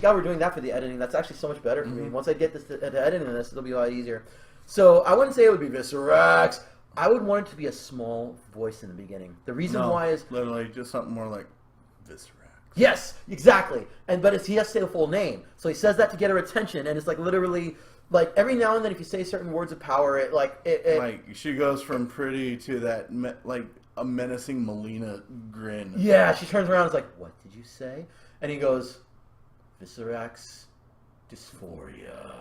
God we're doing that for the editing. That's actually so much better for me. Once I get this to editing this, it'll be a lot easier. So I wouldn't say it would be Viscerax. I would want it to be a small voice in the beginning. The reason why is literally just something more like Viscerax. Yes, exactly. But he has to say the full name, so he says that to get her attention, and it's like literally like every now and then if you say certain words of power, it like she goes from pretty to that like a menacing Melina grin. Yeah, she turns around and is like, "What did you say?" And he goes, "Viscerax dysphoria.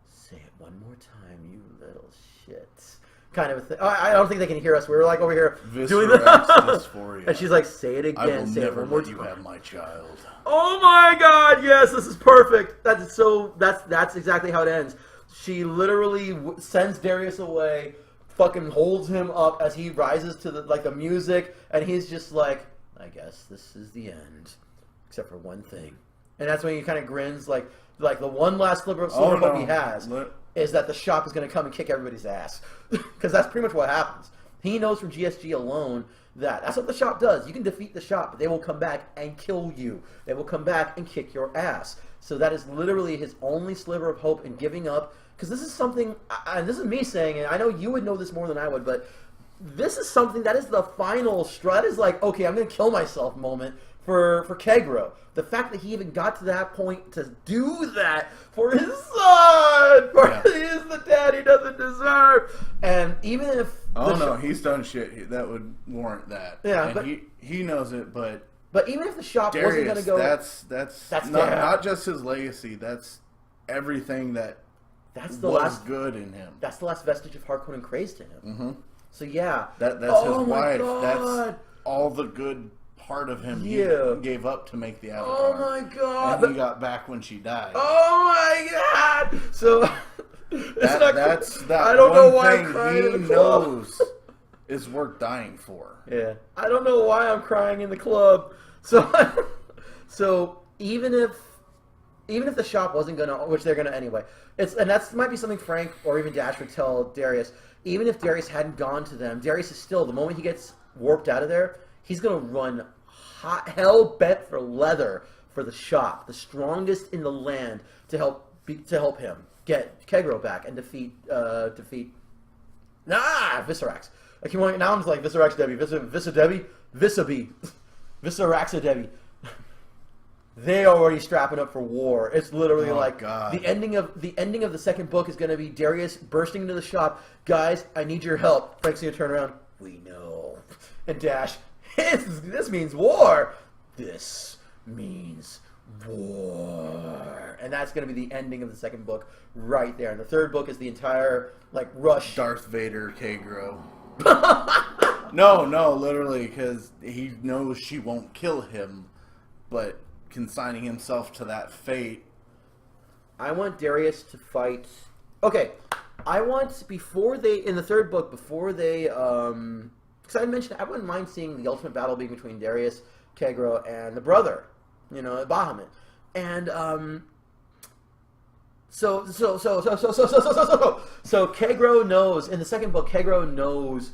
Say it one more time, you little shit." Kind of a thing. I don't think they can hear us. We were like over here doing Viscerax dysphoria. And she's like, "Say it again. I will say never it one more let you time. have my child." Oh my God! Yes, this is perfect. That's exactly how it ends. She literally sends Darius away, fucking holds him up as he rises to the music, and he's just like, "I guess this is the end, except for one thing." And that's when he kind of grins, like the one last sliver of hope he has is that the shop is going to come and kick everybody's ass, because that's pretty much what happens. He knows from GSG alone that that's what the shop does. You can defeat the shop, but they will come back and kill you. They will come back and kick your ass. So that is literally his only sliver of hope in giving up. Because this is something, and this is me saying it, I know you would know this more than I would, but this is something that is the final straw. That is like, okay, I'm going to kill myself moment for Kaegro. The fact that he even got to that point to do that for his son, he is the dad he doesn't deserve. And even if he's done shit that would warrant that. Yeah, and but he knows it, but even if the shop Darius, wasn't going to go, that's not just his legacy. That's everything that was good in him. That's the last vestige of Harkonnen and Craze to him. Mm-hmm. So yeah, that's his wife. That's all the good part of him he gave up to make the Avatar. Oh my God! And he got back when she died. Oh my God! So that's I don't know why thing I'm crying he knows is worth dying for. Yeah, I don't know why I'm crying in the club. So even if the shop wasn't gonna, which they're gonna anyway, that might be something Frank or even Dash would tell Darius. Even if Darius hadn't gone to them, Darius is still, the moment he gets warped out of there, he's gonna run hell bent for leather for the shop, the strongest in the land, to help him get Kaegro back and defeat Viscerax. Now I'm just like Viscerax Debbie, Visceraxa Debbie. They already strapping up for war. It's literally the ending of the second book is going to be Darius bursting into the shop. Guys, I need your help. Frank's going to turn around. We know. And Dash, this means war. This means war. And that's going to be the ending of the second book right there. And the third book is the entire rush. Darth Vader, Kaegro. No, literally, because he knows she won't kill him, but consigning himself to that fate. I want Darius to fight. Okay, I want in the third book, because I mentioned I wouldn't mind seeing the ultimate battle being between Darius, Kaegro, and the brother, Bahamut, and so Kaegro knows in the second book. Kaegro knows.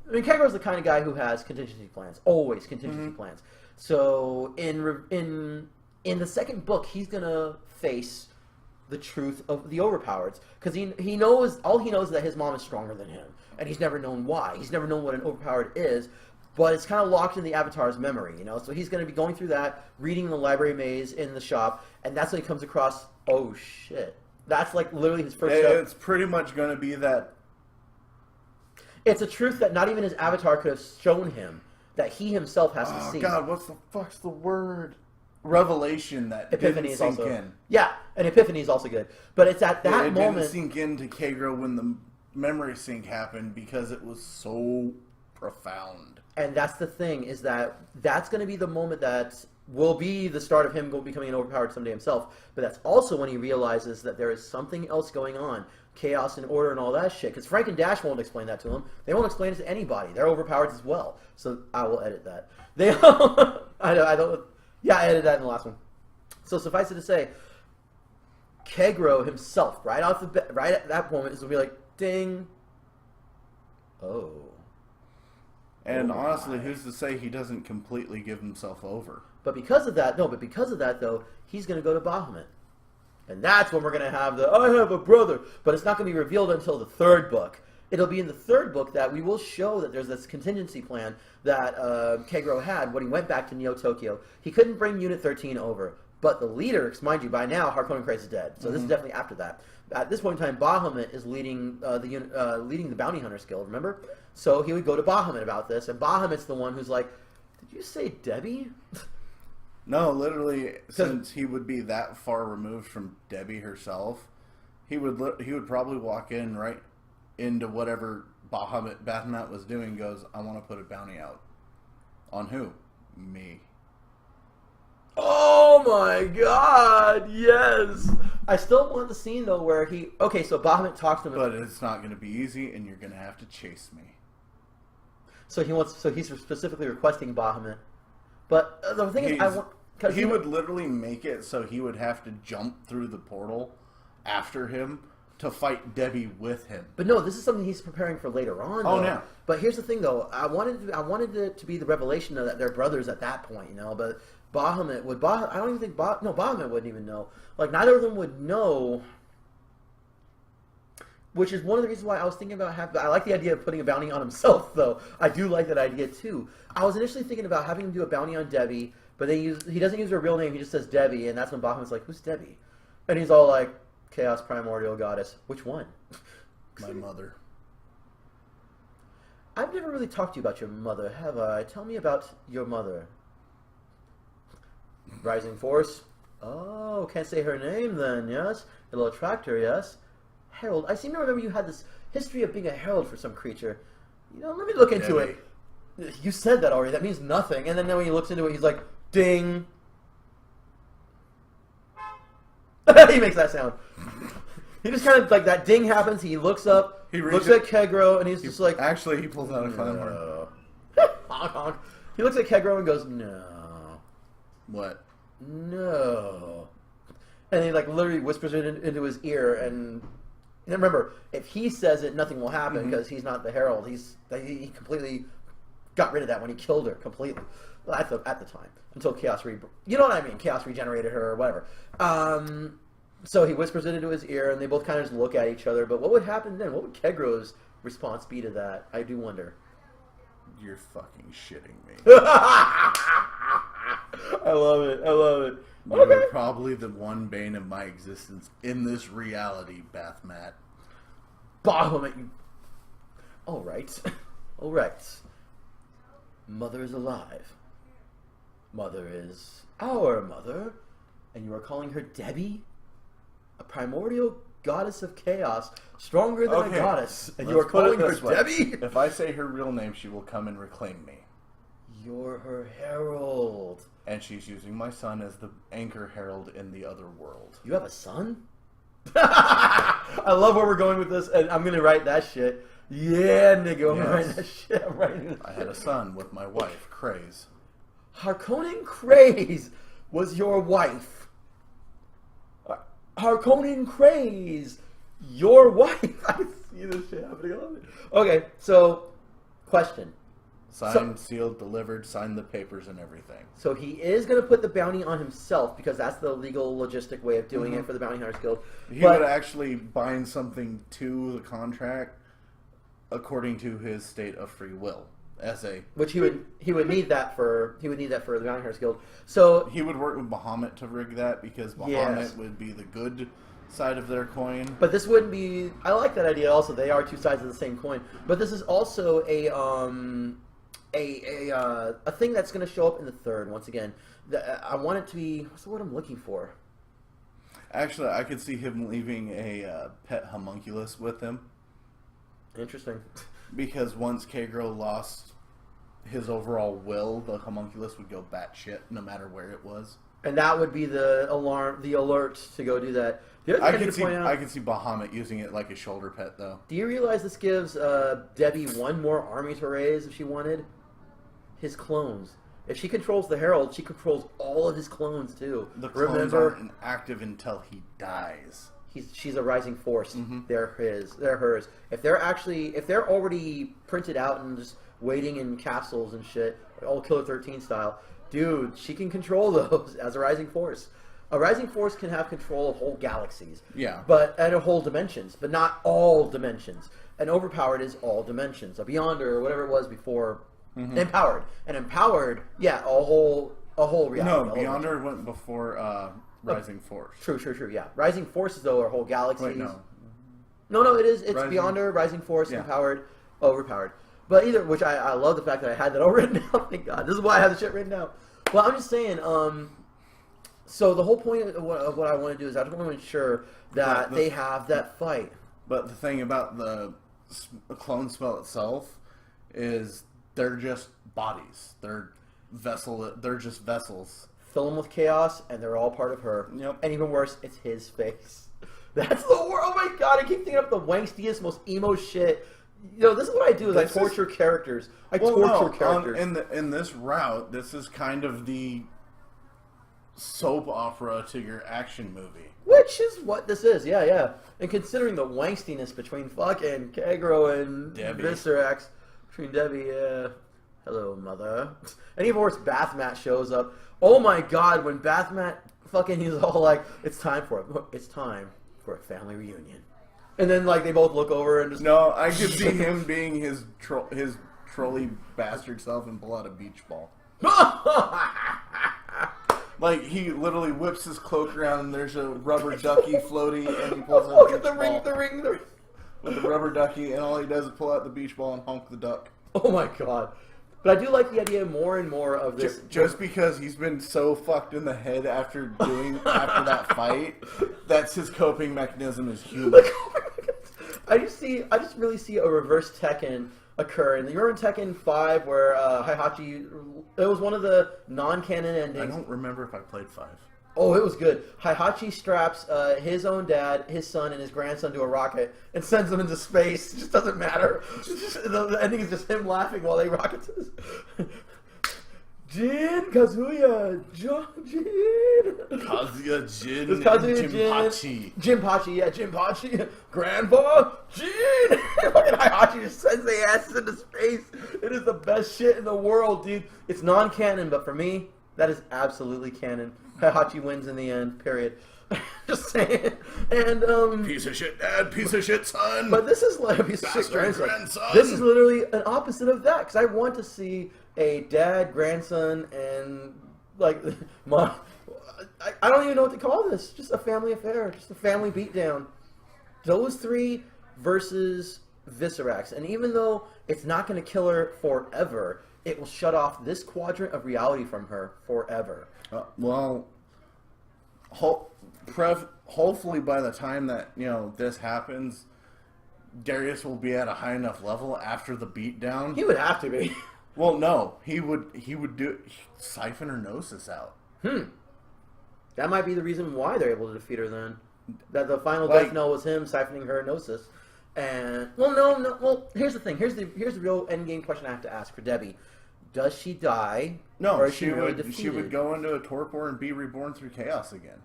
I mean, Kaegro's the kind of guy who has contingency plans, always contingency plans. So in the second book, he's gonna face the truth of the overpowered, because he knows is that his mom is stronger than him, and he's never known why. He's never known what an overpowered is, but it's kind of locked in the Avatar's memory, So he's gonna be going through that, reading the library maze in the shop, and that's when he comes across. Oh shit! That's literally his first. It's pretty much gonna be that. It's a truth that not even his Avatar could have shown him, that he himself has to see. Oh God, what the fuck's the word? Revelation that Epiphany didn't is sink also, in. Yeah, and Epiphany is also good. But it's at that it moment... It didn't sink into Kaegro when the memory sync happened because it was so profound. And that's the thing, is that's going to be the moment that will be the start of him becoming an overpowered someday himself. But that's also when he realizes that there is something else going on. Chaos and order and all that shit. Because Frank and Dash won't explain that to him. They won't explain it to anybody. They're overpowered as well. So I will edit that. I don't... Yeah, I edited that in the last one. So suffice it to say, Kaegro himself, right at that moment, is going to be like, ding. Oh. And Oh honestly, my. who's to say he doesn't completely give himself over? But because of that, though, he's going to go to Bahamut. And that's when we're going to have the, I have a brother. But it's not going to be revealed until the third book. It'll be in the third book that we will show that there's this contingency plan that Kaegro had when he went back to Neo-Tokyo. He couldn't bring Unit 13 over. But the leader, mind you, by now, Harkonnen Kreis is dead. So this is definitely after that. At this point in time, Bahamut is leading leading the Bounty Hunters Guild, remember? So he would go to Bahamut about this, and Bahamut's the one who's like, did you say Debbie? No, literally, since he would be that far removed from Debbie herself, he would probably walk in right into whatever Bahamut was doing, goes, I want to put a bounty out. On who? Me. Oh my god, yes! I still want the scene, though, where he... Okay, so Bahamut talks to him... But it's not going to be easy, and you're going to have to chase me. So he's specifically requesting Bahamut. But the thing is, I want... He would literally make it so he would have to jump through the portal after him to fight Debbie with him. But no, this is something he's preparing for later on. Oh, though. no. But here's the thing, though. I wanted it to be the revelation of that they're brothers at that point, you know. But Bahamut would... I don't even think... Bahamut wouldn't even know. Like, neither of them would know... Which is one of the reasons why I was thinking about I like the idea of putting a bounty on himself, though. I do like that idea, too. I was initially thinking about having him do a bounty on Debbie, but he doesn't use her real name, he just says Debbie, and that's when Bahamut's like, who's Debbie? And he's all like, Chaos Primordial Goddess. Which one? My mother. I've never really talked to you about your mother, have I? Tell me about your mother. Rising Force? Oh, can't say her name then, yes? It'll attract her, yes? Herald. I seem to remember you had this history of being a herald for some creature. You know, let me look into it. You said that already. That means nothing. And then when he looks into it, he's like, ding. He makes that sound. He just kind of, like, that ding happens. He looks up, looks at Kaegro, and he's just like... Actually, he pulls out a climber. No. Honk, honk. He looks at Kaegro and goes, no. What? No. And he, like, literally whispers it into his ear, and remember, if he says it, nothing will happen, because he's not the herald. He completely got rid of that when he killed her, completely. Well, at the time. Until Chaos you know what I mean? Chaos regenerated her, or whatever. So he whispers it into his ear, and they both kind of just look at each other. But what would happen then? What would Kegro's response be to that? I do wonder. You're fucking shitting me. I love it. I love it. You're probably the one bane of my existence in this reality, Bathmat. Bahamut, you... Alright. Alright. Mother is alive. Mother is our mother. And you are calling her Debbie? A primordial goddess of chaos, stronger than a goddess. And you are calling her Debbie? If I say her real name, she will come and reclaim me. You're her herald. And she's using my son as the anchor herald in the other world. You have a son? I love where we're going with this, and I'm going to write that shit. Yeah, nigga, I'm writing that shit. I'm writing that I had a son with my wife, Craze. Harkonnen Kreis was your wife. Harkonnen Kreis, your wife. I see this shit happening. I love it. Okay, so, question. Signed, sealed, delivered, signed the papers and everything. So he is going to put the bounty on himself because that's the legal, logistic way of doing it for the Bounty Hunters Guild. He would actually bind something to the contract according to his state of free will. Which he would need that for the Bounty Hunters Guild. So he would work with Bahamut to rig that because Bahamut would be the good side of their coin. But this wouldn't be. I like that idea. Also, they are two sides of the same coin. But this is also a thing that's going to show up in the third. Once again, I want it to be. What's the word I'm looking for? Actually, I could see him leaving a pet homunculus with him. Interesting. Because once Kaegro lost his overall will, the homunculus would go batshit no matter where it was. And that would be the alert to go do that. The other thing I can see Bahamut using it like a shoulder pet, though. Do you realize this gives Debbie one more army to raise if she wanted? His clones. If she controls the Herald, she controls all of his clones, too. The clones aren't active until he dies. she's a rising force. They're hers. If they're already printed out and just waiting in capsules and shit, all Killer 13 style, dude, she can control those as a rising force. A rising force can have control of whole galaxies. Yeah. And whole dimensions, but not all dimensions. And overpowered is all dimensions. A beyonder or whatever it was before empowered. And empowered, yeah, a whole reality. No, beyonder went before rising force. True, yeah. Rising forces though are whole galaxies. Wait, no. No, it is. It's beyonder, rising force, empowered, overpowered. But either, which I love the fact that I had that all written down. Thank God. This is why I have the shit written down. Well, I'm just saying, so the whole point of what I want to do is I just want to ensure that they have that fight. But the thing about the clone spell itself is they're just bodies. They're just vessels. Fill them with chaos, and they're all part of her. Yep. And even worse, it's his face. That's the world. Oh my God! I keep thinking of the wangstiest, most emo shit. You know, this is what I do. Is I torture characters. Characters. In this route, this is kind of the soap opera to your action movie. Which is what this is, yeah. And considering the wangstiness between fucking Kaegro and Debbie. Viscerax, between Debbie, hello, mother. And even worse, Bathmat shows up. Oh my God, when Bathmat fucking, he's all like, it's time for a family reunion. And then, like, they both look over and just... No, I could see him being his trolley bastard self and pull out a beach ball. Like, he literally whips his cloak around and there's a rubber ducky floaty and he pulls out a beach ball. The ring. With the rubber ducky, and all he does is pull out the beach ball and honk the duck. Oh my God. But I do like the idea more and more of this. Just because he's been so fucked in the head after that fight, that's his coping mechanism is humor. I just really see a reverse Tekken occur. And you're in Tekken 5 where Heihachi, it was one of the non-canon endings. I don't remember if I played 5. Oh, it was good. Heihachi straps his own dad, his son, and his grandson to a rocket and sends them into space. It just doesn't matter. The ending is just him laughing while they rocket to this. Jin, Kazuya, Jin. Kazuya, Jin, It's Kazuya, and Jinpachi. Jinpachi. Grandpa, Jin. Fucking Heihachi just sends their asses into space. It is the best shit in the world, dude. It's non-canon, but for me, that is absolutely canon. Heihachi wins in the end, period. Just saying. And, piece of shit dad, piece of shit son. But this is like a piece of shit grandson. This is literally an opposite of that, because I want to see a dad, grandson, and, like, mom. I don't even know what to call this. Just a family affair. Just a family beatdown. Those three versus Viscerax. And even though it's not going to kill her forever, it will shut off this quadrant of reality from her forever. Hopefully by the time that this happens, Darius will be at a high enough level after the beatdown. He would have to be. Well, no, he would siphon her gnosis out. That might be the reason why they're able to defeat her then. That the final death knell was him siphoning her gnosis. And no. Well, here's the thing. Here's the real endgame question I have to ask for Debbie. Does she die? No, or is she really defeated? She would go into a torpor and be reborn through chaos again.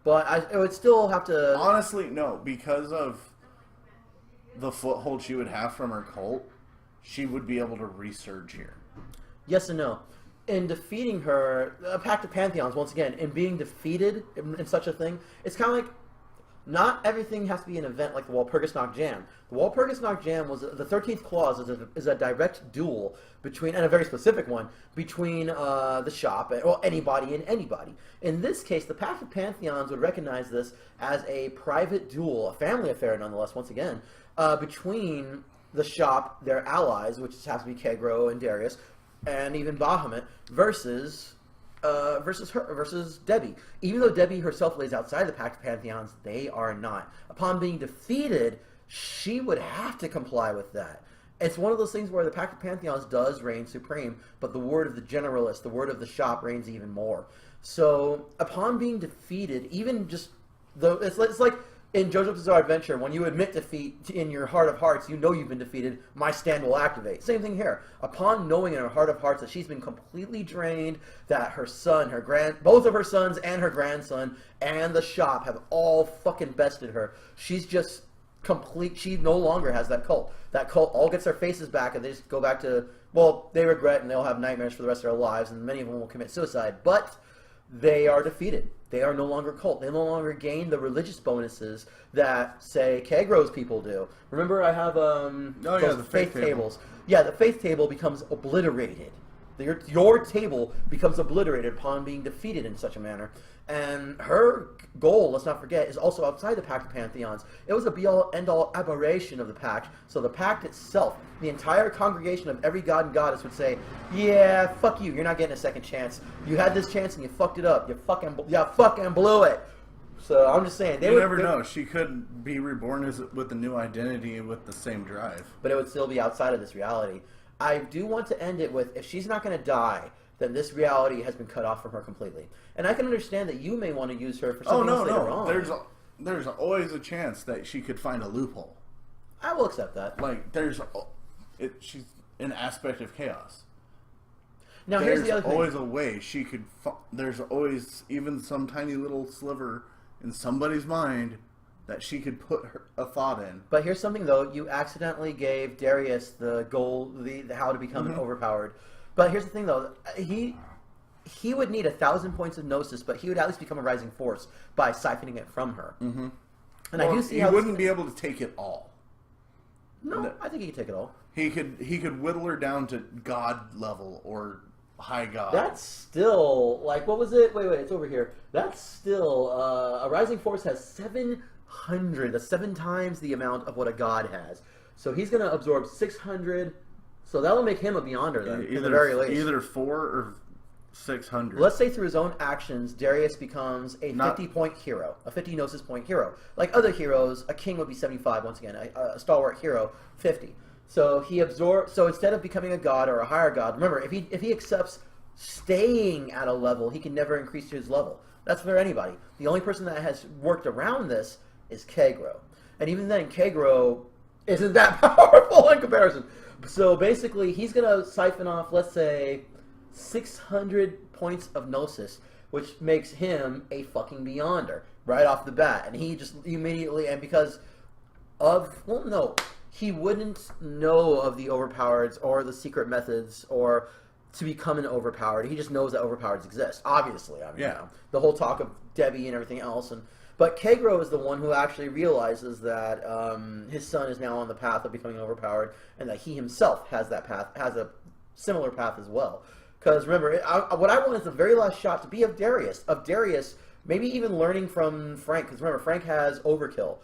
But I would still have to... Honestly, no. Because of the foothold she would have from her cult, she would be able to resurge here. Yes and no. In defeating her, a Pact of Pantheons, once again, in being defeated in such a thing, it's kind of like... Not everything has to be an event like the Walpurgis Jam. The Walpurgis Jam was the 13th clause is a direct duel between, and a very specific one, between the shop or anybody and anybody. In this case, the Pact of Pantheons would recognize this as a private duel, a family affair nonetheless, once again, between the shop, their allies, which has to be Kaegro and Darius, and even Bahamut, versus Debbie. Even though Debbie herself lays outside the Pact of Pantheons, they are not. Upon being defeated, she would have to comply with that. It's one of those things where the Pact of Pantheons does reign supreme, but the word of the Generalist, the word of the shop, reigns even more. So, upon being defeated, even just it's like in JoJo's Bizarre Adventure, when you admit defeat in your heart of hearts, you know you've been defeated, my stand will activate. Same thing here. Upon knowing in her heart of hearts that she's been completely drained, that her son, both of her sons and her grandson and the shop have all fucking bested her, she's just complete. She no longer has that cult. That cult all gets their faces back and they just go back to, well, they regret and they'll have nightmares for the rest of their lives and many of them will commit suicide. But they are defeated. They are no longer cult. They no longer gain the religious bonuses that, say, Kaegro's people do. Remember, I have the faith tables. Yeah, the faith table becomes obliterated. Your table becomes obliterated upon being defeated in such a manner. And her goal, let's not forget, is also outside the Pact of Pantheons. It was a be-all, end-all aberration of the Pact. So the Pact itself, the entire congregation of every god and goddess would say, yeah, fuck you, you're not getting a second chance. You had this chance and you fucked it up. You fucking blew it. So I'm just saying. You never know. She could be reborn with a new identity with the same drive. But it would still be outside of this reality. I do want to end it with, if she's not going to die, then this reality has been cut off from her completely. And I can understand that you may want to use her for something else later on. There's always a chance that she could find a loophole. I will accept that. Like, she's an aspect of chaos. Now, here's the other thing. There's always a way she could... There's always even some tiny little sliver in somebody's mind that she could put a thought in. But here's something, though. You accidentally gave Darius the goal, the how to become overpowered. But here's the thing, though. He would need 1,000 points of Gnosis, but he would at least become a rising force by siphoning it from her. Mm-hmm. And I do see he wouldn't be able to take it all. No, I think he could take it all. He could whittle her down to god level or high god. That's still, like, what was it? Wait, it's over here. That's still, a rising force has 700. That's 7 times the amount of what a god has. So he's going to absorb 600. So that'll make him a Beyonder then, at the very least. Either 4 or 600. Let's say through his own actions, Darius becomes a 50-point hero, a 50 Gnosis point hero. Like other heroes, a king would be 75, once again, a stalwart hero, 50. So he absorbs. So instead of becoming a god or a higher god, remember, if he accepts staying at a level, he can never increase to his level. That's for anybody. The only person that has worked around this is Kaegro. And even then, Kaegro isn't that powerful in comparison. So basically, he's going to siphon off, let's say, 600 points of Gnosis, which makes him a fucking Beyonder right off the bat. And he just immediately, and because of, well, no, he wouldn't know of the overpowered or the secret methods or to become an overpowered. He just knows that overpowered exist, obviously. I mean, yeah. The whole talk of Debbie and everything else. But Kaegro is the one who actually realizes that his son is now on the path of becoming overpowered, and that he himself has that path, has a similar path as well. Because remember, what I want is the very last shot to be of Darius. Maybe even learning from Frank. Because remember, Frank has overkill.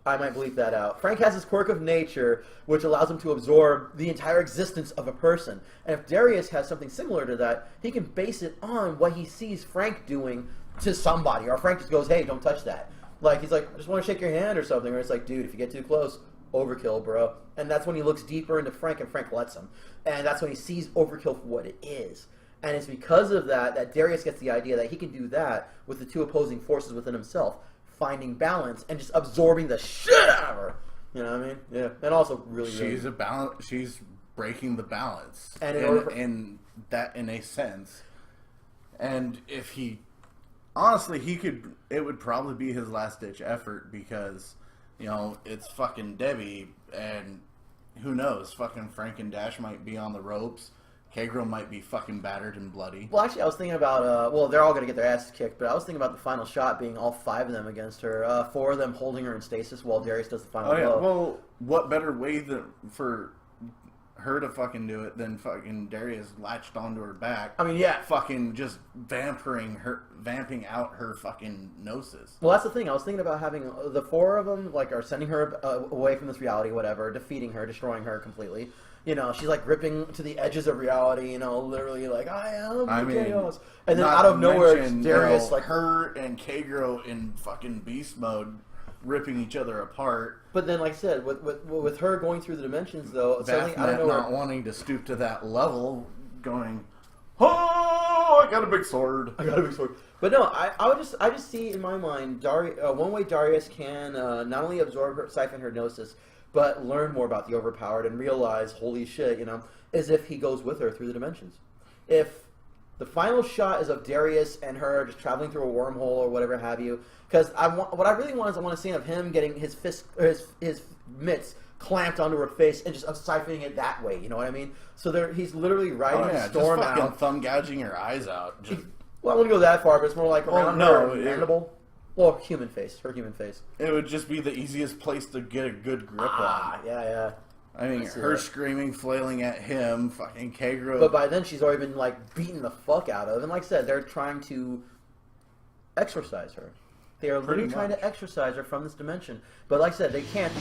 I might bleep that out. Frank has his quirk of nature, which allows him to absorb the entire existence of a person. And if Darius has something similar to that, he can base it on what he sees Frank doing to somebody. Or Frank just goes, hey, don't touch that. Like, he's like, I just want to shake your hand or something. Or it's like, dude, if you get too close, overkill, bro. And that's when he looks deeper into Frank, and Frank lets him. And that's when he sees overkill for what it is. And it's because of that that Darius gets the idea that he can do that with the two opposing forces within himself, finding balance and just absorbing the shit out of her. You know what I mean? Yeah. And also really, she's breaking the balance. And in a sense. And if he honestly, it would probably be his last ditch effort because, you know, it's fucking Debbie, and who knows, fucking Frank and Dash might be on the ropes. Kaegro might be fucking battered and bloody. Well, actually, I was thinking about, they're all going to get their asses kicked, but I was thinking about the final shot being all 5 of them against her, 4 of them holding her in stasis while Darius does the final blow. Well, what better way for her to fucking do it than fucking Darius latched onto her back. I mean, yeah. Fucking just vamping out her fucking Gnosis. Well, that's the thing. I was thinking about having the 4 of them, like, are sending her away from this reality, whatever, defeating her, destroying her completely. You know, she's like ripping to the edges of reality, you know, literally like, I am the chaos. And then out of nowhere, Darius, like, her and Kaegro in fucking beast mode, ripping each other apart. But then, like I said, with her going through the dimensions, though, suddenly, I don't know, not wanting to stoop to that level, going, oh, got a big sword. I got a big sword. But no, I just see in my mind, one way Darius can not only absorb her, siphon her gnosis, but learn more about the overpowered and realize, holy shit, is if he goes with her through the dimensions. If the final shot is of Darius and her just traveling through a wormhole or whatever have you, because what I really want is I want a scene of him getting his fist, or his mitts clamped onto her face and just siphoning it that way. You know what I mean? So he's literally riding the storm just fucking out, thumb gouging her eyes out. Well, I wouldn't go that far, but it's more like around her mandible. Well, her human face. It would just be the easiest place to get a good grip on. Yeah. I mean, her screaming, flailing at him, fucking Kaegro. But by then, she's already been, like, beaten the fuck out of. And like I said, they're trying to exorcise her. They are literally trying to exorcise her from this dimension. But like I said, they can't.